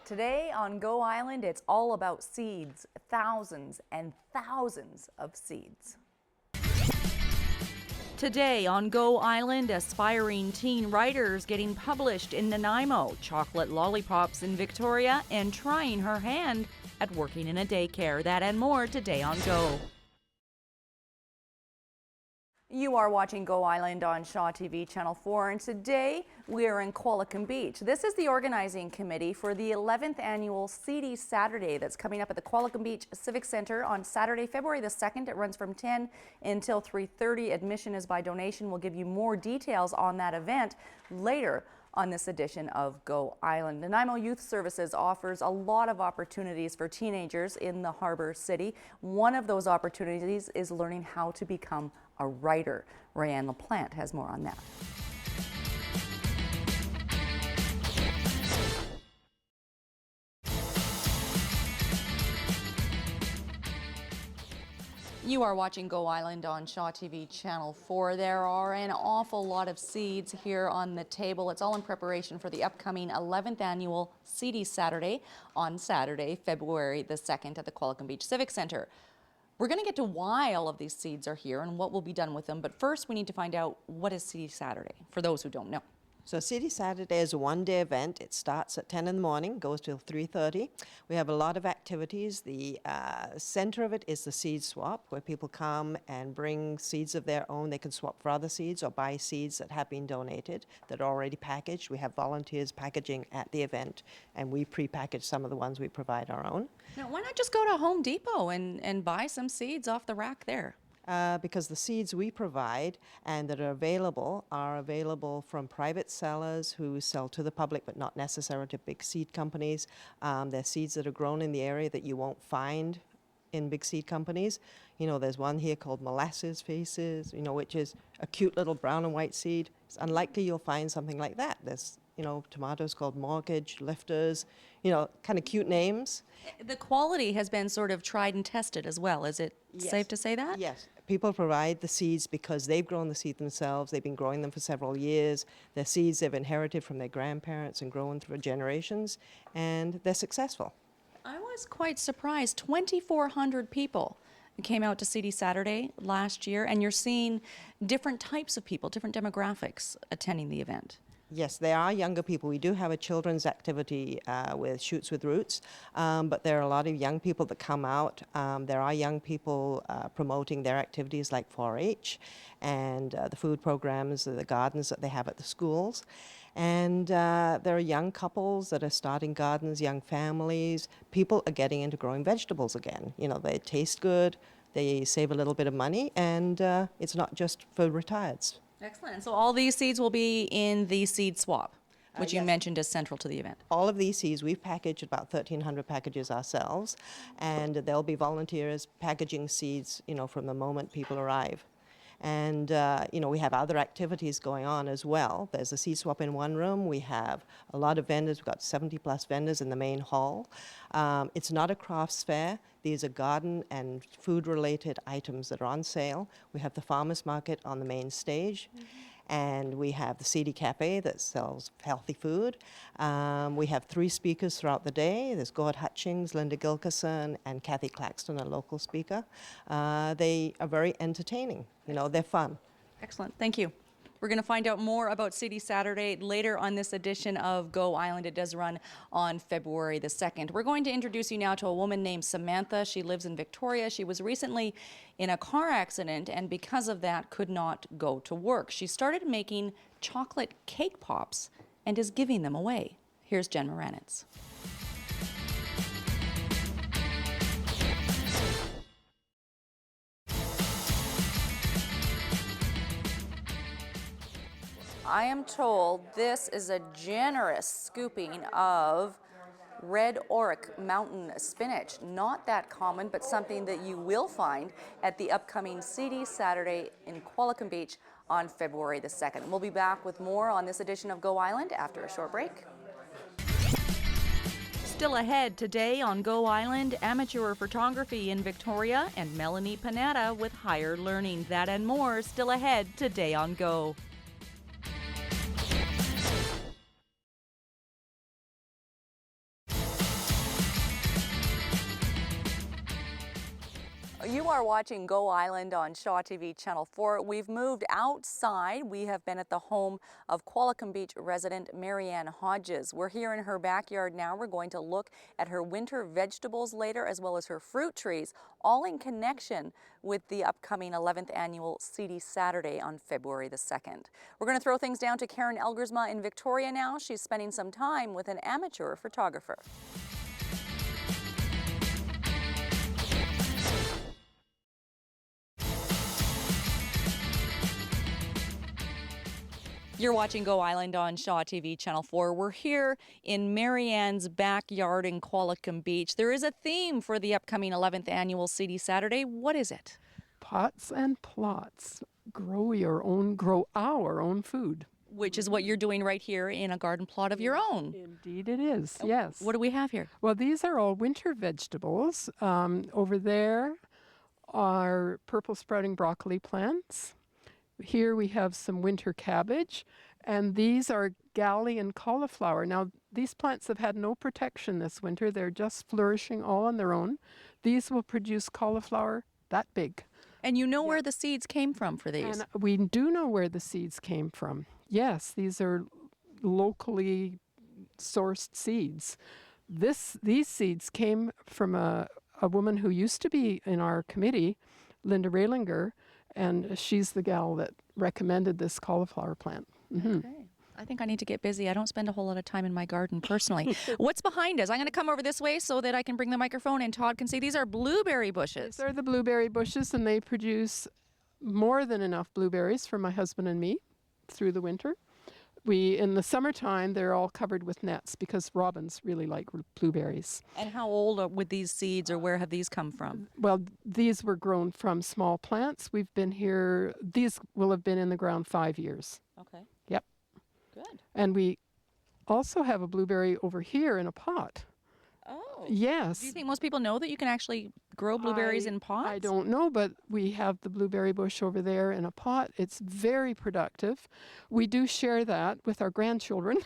Today on Go Island, it's all about seeds, thousands and thousands of seeds. Today on Go Island, aspiring teen writers getting published in Nanaimo, chocolate lollipops in Victoria, and trying her hand at working in a daycare. That and more today on Go. You are watching Go Island on Shaw TV Channel 4, and today we are in Qualicum Beach. This is the organizing committee for the 11th annual Seedy Saturday that's coming up at the Qualicum Beach Civic Center on Saturday, February the 2nd. It runs from 10 until 3:30. Admission is by donation. We'll give you more details on that event later on this edition of Go Island. Nanaimo Youth Services offers a lot of opportunities for teenagers in the Harbor City. One of those opportunities is learning how to become a writer. Rayanne LaPlante has more on that. You are watching Go Island on Shaw TV Channel 4. There are an awful lot of seeds here on the table. It's all in preparation for the upcoming 11th annual Seedy Saturday on Saturday, February the 2nd at the Qualicum Beach Civic Center. We're going to get to why all of these seeds are here and what will be done with them, but first we need to find out what is Seedy Saturday for those who don't know. So Seedy Saturday is a one-day event. It starts at 10 in the morning, goes till 3:30. We have a lot of activities. The center of it is the seed swap, where people come and bring seeds of their own. They can swap for other seeds or buy seeds that have been donated, that are already packaged. We have volunteers packaging at the event, and we pre-package some of the ones we provide our own. Now, why not just go to Home Depot and buy some seeds off the rack there? Because the seeds we provide and that are available from private sellers who sell to the public but not necessarily to big seed companies. They're seeds that are grown in the area that you won't find in big seed companies. You know, there's one here called Molasses Faces, which is a cute little brown and white seed. It's unlikely you'll find something like that. There's tomatoes called Mortgage, Lifters, kind of cute names. The quality has been sort of tried and tested as well. Is it safe to say that? Yes. People provide the seeds because they've grown the seed themselves. They've been growing them for several years. They're seeds they've inherited from their grandparents and grown through generations, and they're successful. I was quite surprised. 2,400 people came out to Seedy Saturday last year, and you're seeing different types of people, different demographics attending the event. Yes, there are younger people. We do have a children's activity with Shoots with Roots, but there are a lot of young people that come out. There are young people promoting their activities like 4-H and the food programs, the gardens that they have at the schools. And there are young couples that are starting gardens, young families. People are getting into growing vegetables again. They taste good, they save a little bit of money, and it's not just for retireds. Excellent. So all these seeds will be in the seed swap, which you yes. mentioned is central to the event. All of these seeds, we've packaged about 1,300 packages ourselves, and there'll be volunteers packaging seeds, from the moment people arrive. And, we have other activities going on as well. There's a seed swap in one room. We have a lot of vendors. We've got 70+ vendors in the main hall. It's not a crafts fair. These are garden and food-related items that are on sale. We have the farmers market on the main stage. And we have the Seedy Cafe that sells healthy food. We have 3 speakers throughout the day. There's Gord Hutchings, Linda Gilkison, and Kathy Claxton, a local speaker. They are very entertaining. They're fun. Excellent. Thank you. We're going to find out more about Seedy Saturday later on this edition of Go Island. It does run on February the 2nd. We're going to introduce you now to a woman named Samantha. She lives in Victoria. She was recently in a car accident and because of that could not go to work. She started making chocolate cake pops and is giving them away. Here's Jen Moranitz. I am told this is a generous scooping of red auric mountain spinach. Not that common, but something that you will find at the upcoming Seedy Saturday in Qualicum Beach on February the 2nd. We'll be back with more on this edition of Go Island after a short break. Still ahead today on Go Island, amateur photography in Victoria and Melanie Panetta with higher learning. That and more still ahead today on Go. You are watching Go Island on Shaw TV Channel 4. We've moved outside. We have been at the home of Qualicum Beach resident Marianne Hodges. We're here in her backyard now. We're going to look at her winter vegetables later, as well as her fruit trees, all in connection with the upcoming 11th annual Seedy Saturday on February the 2nd. We're going to throw things down to Karen Elgersma in Victoria now. She's spending some time with an amateur photographer. You're watching Go Island on Shaw TV Channel 4. We're here in Marianne's backyard in Qualicum Beach. There is a theme for the upcoming 11th annual Seedy Saturday. What is it? Pots and plots. Grow our own food. Which is what you're doing right here in a garden plot of your own. Indeed it is, yes. What do we have here? Well, these are all winter vegetables. Over there are purple sprouting broccoli plants. Here we have some winter cabbage, and these are Gallian cauliflower. Now, these plants have had no protection this winter. They're just flourishing all on their own. These will produce cauliflower that big. And you know where the seeds came from for these? And we do know where the seeds came from. Yes, these are locally sourced seeds. These seeds came from a woman who used to be in our committee, Linda Railinger, and she's the gal that recommended this cauliflower plant. Mm-hmm. Okay. I think I need to get busy. I don't spend a whole lot of time in my garden personally. What's behind us? I'm going to come over this way so that I can bring the microphone and Todd can see. These are blueberry bushes. These are the blueberry bushes, and they produce more than enough blueberries for my husband and me through the winter. In the summertime, they're all covered with nets because robins really like blueberries. And how old are with these seeds, or where have these come from? Well, these were grown from small plants. We've been here, these will have been in the ground 5 years. Okay. Yep. Good. And we also have a blueberry over here in a pot. Oh. Yes. Do you think most people know that you can actually grow blueberries in pots? I don't know, but we have the blueberry bush over there in a pot. It's very productive. We do share that with our grandchildren.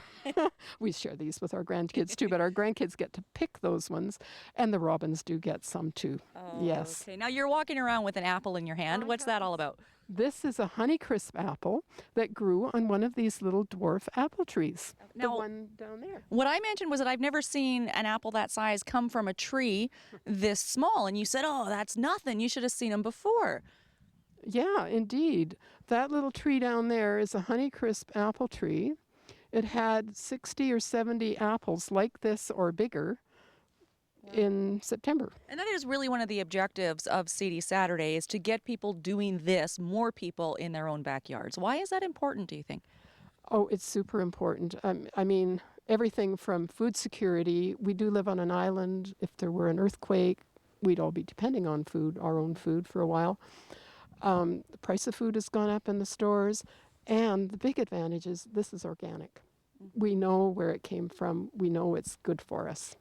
We share these with our grandkids too, but our grandkids get to pick those ones, and the robins do get some too. Oh, yes. Okay. Now you're walking around with an apple in your hand. What's that all about? This is a Honeycrisp apple that grew on one of these little dwarf apple trees. Now, the one down there. What I mentioned was that I've never seen an apple that size come from a tree this small. And you said, oh, that's nothing. You should have seen them before. Yeah, indeed. That little tree down there is a Honeycrisp apple tree. It had 60 or 70 apples like this or bigger in September. And that is really one of the objectives of Seedy Saturday, is to get people doing this, more people in their own backyards. Why is that important, do you think? Oh, it's super important. I mean, everything from food security. We do live on an island. If there were an earthquake, we'd all be depending on food, our own food for a while. The price of food has gone up in the stores. And the big advantage is this is organic. Mm-hmm. We know where it came from. We know it's good for us.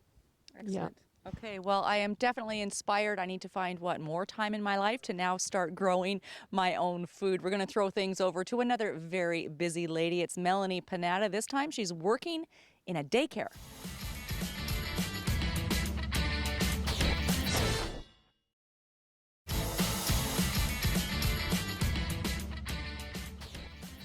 Excellent. Yeah. Okay, well, I am definitely inspired. I need to find, more time in my life to now start growing my own food. We're going to throw things over to another very busy lady. It's Melanie Panetta. This time she's working in a daycare.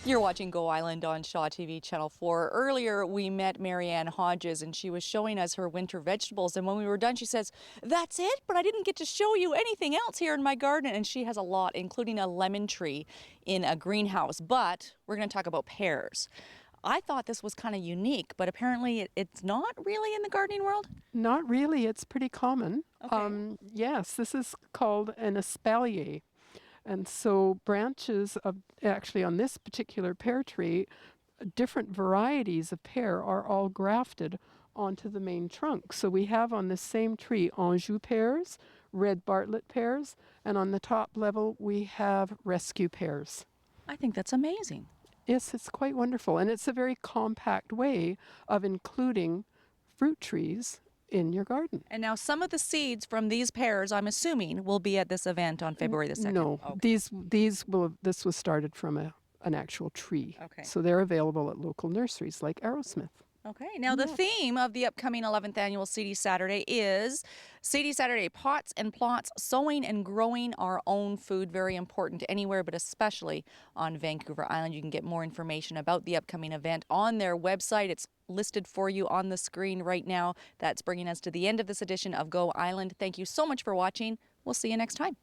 You're watching Go Island on Shaw TV Channel 4. Earlier, we met Marianne Hodges, and she was showing us her winter vegetables. And when we were done, she says, that's it? But I didn't get to show you anything else here in my garden. And she has a lot, including a lemon tree in a greenhouse. But we're going to talk about pears. I thought this was kind of unique, but apparently it's not really in the gardening world? Not really. It's pretty common. Okay. Yes, this is called an espalier. And so branches of, actually on this particular pear tree, different varieties of pear are all grafted onto the main trunk. So we have on this same tree Anjou pears, red Bartlett pears, and on the top level we have rescue pears. I think that's amazing. Yes, it's quite wonderful. And it's a very compact way of including fruit trees in your garden. And now some of the seeds from these pears, I'm assuming, will be at this event on February the 2nd. No, okay. this was started from an actual tree. Okay. So they're available at local nurseries like Arrowsmith. Okay, now the theme of the upcoming 11th annual Seedy Saturday is Seedy Saturday, pots and plots, sowing and growing our own food. Very important anywhere, but especially on Vancouver Island. You can get more information about the upcoming event on their website. It's listed for you on the screen right now. That's bringing us to the end of this edition of Go Island. Thank you so much for watching. We'll see you next time.